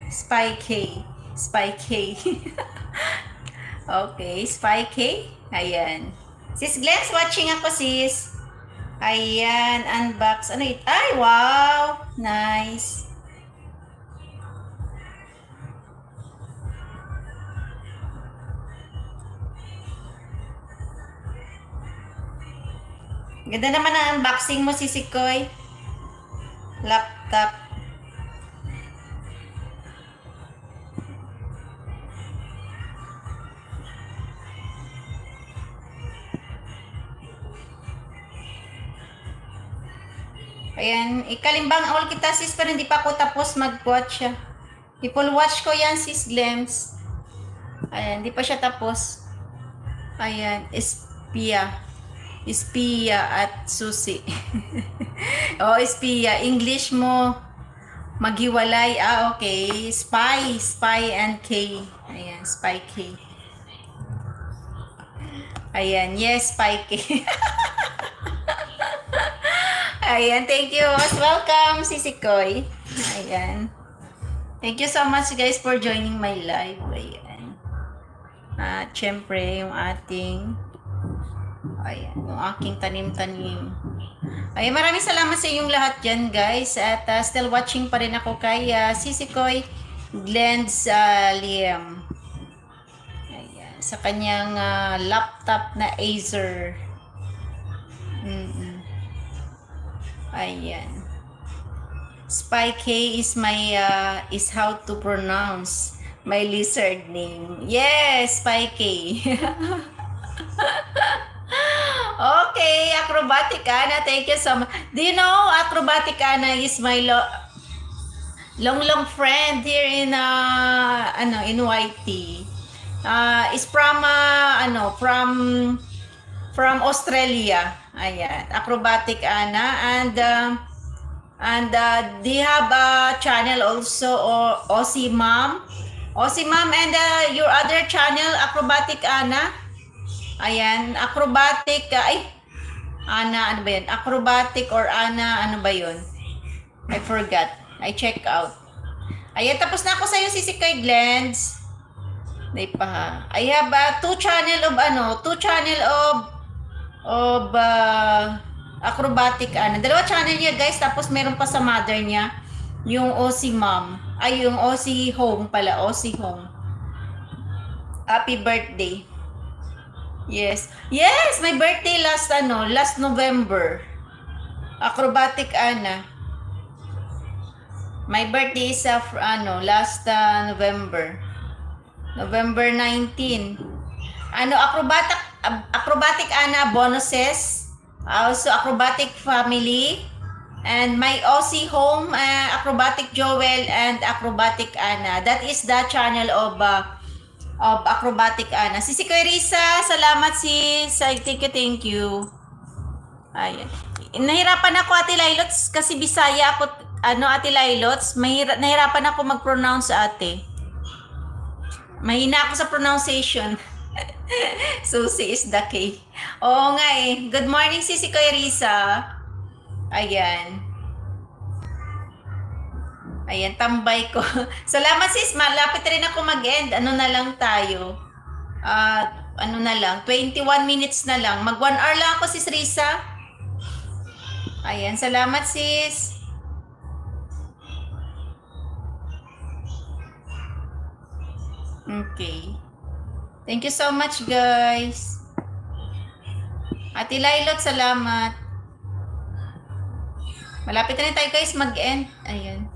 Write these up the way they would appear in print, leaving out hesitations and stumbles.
Spy K. Spy K. Okay, Spy K. Ayan. Sis Glenn's watching ako, sis. Ayan, unbox. Ano ito? Ay, wow! Nice. Ganda naman ang unboxing mo, Sisikoy. Laptop. Ayan, ikalimbang all kita, sis, pero hindi pa ako tapos mag-watch. People watch ko yan, sis Glems. Ayan, hindi pa siya tapos. Ayan, Espia. Espia at Susi. Oh, Espia. English mo, maghiwalay. Ah, okay. Spy. Spy and K. Ayan, Spy K. Ayan, yes, Spy K. Ayan, thank you. Most welcome, Sisikoy. Ayan. Thank you so much, guys, for joining my live. Ayan. At, syempre, yung ating, ayan, yung aking tanim-tanim. Ayan, maraming salamat sa inyong lahat dyan, guys. At still watching pa rin ako kay Sisikoy Glenn's Liam. Ayan, sa kanyang laptop na Acer. Ayan. Spy K is my is how to pronounce my lizard name. Yes, Spy K. Okay, Acrobatic Anna, thank you so much. Do you know Acrobatic Anna is my long friend here in in YT. Is from from Australia. Ayan, Acrobatic Anna, and they have a channel also, or Aussie Mom, and your other channel, Acrobatic Anna. Ayan, Acrobatic, Anna, ano ba yun? Acrobatic or Anna, ano ba yun? I forgot. I check out. Ayan, tapos na ako sa'yo, Sisikoy Glens. Hindi pa ha. I have two channel of Acrobatic Anna. Dalawa channel niya, guys. Tapos meron pa sa mother niya, yung Aussie Mom. Ay, yung Aussie Home pala. Aussie Home. Happy birthday. Yes. Yes, my birthday last November. Acrobatic Anna. My birthday is last November. November 19. Acrobatic Anna bonuses. Also Acrobatic Family. And my Aussie Home, Acrobatic Joel and Acrobatic Anna. That is the channel of Acrobatic Anna. Si Risa, salamat sis. Thank you. Ayan. Nahirapan ako, Ate Lailots, kasi Bisaya ako, Ate Lailots. Nahirapan ako mag-pronounce, ate. Mahina ako sa pronunciation. Susi is the K. Oo nga eh. Good morning, Sisi Risa. Ayan. Ayan, tambay ko. Salamat sis, malapit rin ako mag-end. Ano na lang tayo? 21 minutes na lang. Mag 1 hour lang ako, sis Risa. Ayan, salamat sis. Okay. Thank you so much, guys. Ate Lailot, salamat. Malapit na rin tayo, guys, mag-end. Ayan.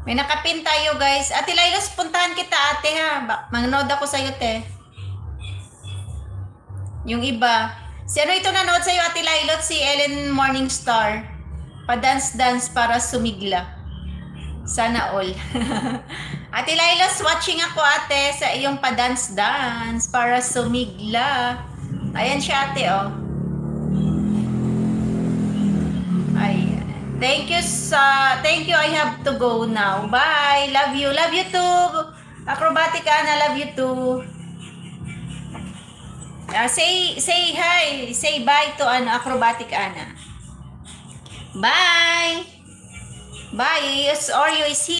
May nakapin tayo, guys. Ate Lailos, puntahan kita, ate, ha. Manood ako sa'yo, te. Yung iba. Sino ito nanood sa'yo, Ate Lailos? Si Ellen Morningstar. Pa-dance-dance para sumigla. Sana all. Ate Lailos, watching ako, ate, sa iyong pa-dance-dance para sumigla. Ayan siya, ate, oh. Ayan. Thank you. I have to go now. Bye. Love you. Love you too. Acrobatic Anna, love you too. Say hi. Say bye to Acrobatic Anna. Bye. Bye. Oreo is here.